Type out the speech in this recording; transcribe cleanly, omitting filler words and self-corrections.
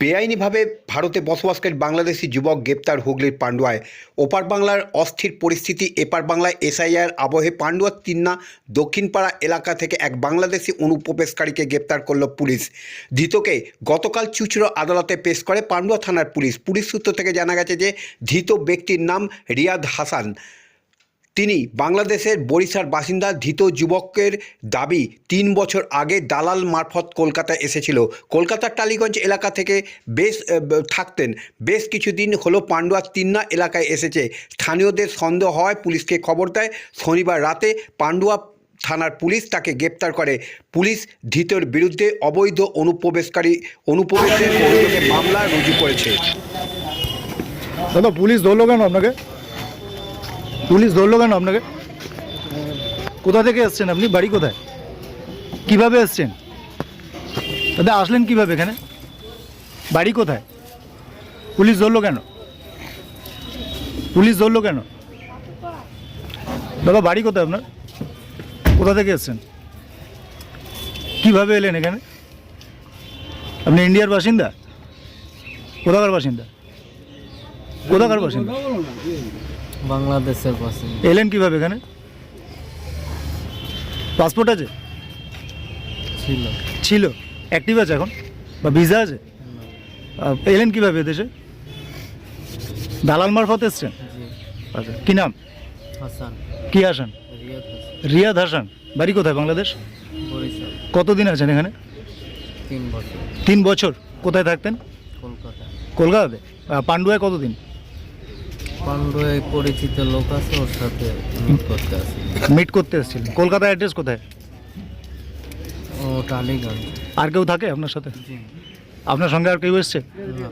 বেআইনিভাবে ভারতে বসবাসকারী বাংলাদেশি যুবক গ্রেপ্তার হুগলির পান্ডুয়ায়। ওপার বাংলার অস্থির পরিস্থিতি, এপার বাংলায় এসআইআর আবহে পান্ডুয়ার তিন্না দক্ষিণপাড়া এলাকা থেকে এক বাংলাদেশি অনুপ্রবেশকারীকে গ্রেপ্তার করল পুলিশ। ধৃতকে গতকাল চুঁচুড়া আদালতে পেশ করে পান্ডুয়া থানার পুলিশ। পুলিশ সূত্র থেকে জানা গেছে যে ধৃত ব্যক্তির নাম রিয়াদ হাসান। তিনি বাংলাদেশের বরিশার বাসিন্দা। ধৃত যুবকের দাবি ৩ বছর আগে দালাল মারফত কলকাতায় এসেছিল। কলকাতার টালিগঞ্জ এলাকা থেকে বেশ কিছুদিন হলো পান্ডুয়ার তিন্না এলাকায় এসেছে। স্থানীয়দের সন্দেহ হয়, পুলিশকে খবর দেয়। শনিবার রাতে পান্ডুয়া থানার পুলিশ তাকে গ্রেপ্তার করে। পুলিশ ধৃতের বিরুদ্ধে অবৈধ অনুপ্রবেশের অভিযোগে মামলা রুজু করেছে। দাদা, পুলিশ ধরলো কেন আপনাকে? কোথা থেকে এসছেন আপনি? বাড়ি কোথায়? কিভাবে এসছেন দাদা? আসলেন কিভাবে এখানে? বাড়ি কোথায়? পুলিশ ধরলো কেন? দাদা, বাড়ি কোথায় আপনার? কোথা থেকে এসছেন? কিভাবে এলেন এখানে? আপনি ইন্ডিয়ার বাসিন্দা? কোথাকার বাসিন্দা? বাংলাদেশের বাসিন্দা। এলেন কিভাবে এখানে? পাসপোর্ট আছে? ছিল। অ্যাক্টিভ আছে এখন বা ভিসা আছে? এলেন কিভাবে দেশে? দালাল মারফত এসছেন? আচ্ছা, কি নাম? হাসান। কি হাসান? রিয়াদ হাসান। বাড়ি কোথায়? বাংলাদেশ। বরিশাল। কতদিন আছেন এখানে? 3 বছর। 3 বছর। কোথায় থাকতেন? কলকাতা। কলকাতাতে। পান্ডুয়ায় কতদিন? পান্ডুয়ায় পরিচিত লোক আছে, ওর সাথে মিট করতে এসেছিলেন। কলকাতার অ্যাড্রেস কোথায়? ও টালিগঞ্জ। আর কেউ থাকে আপনার সাথে? আপনার সঙ্গে আর কেউ এসছে? না।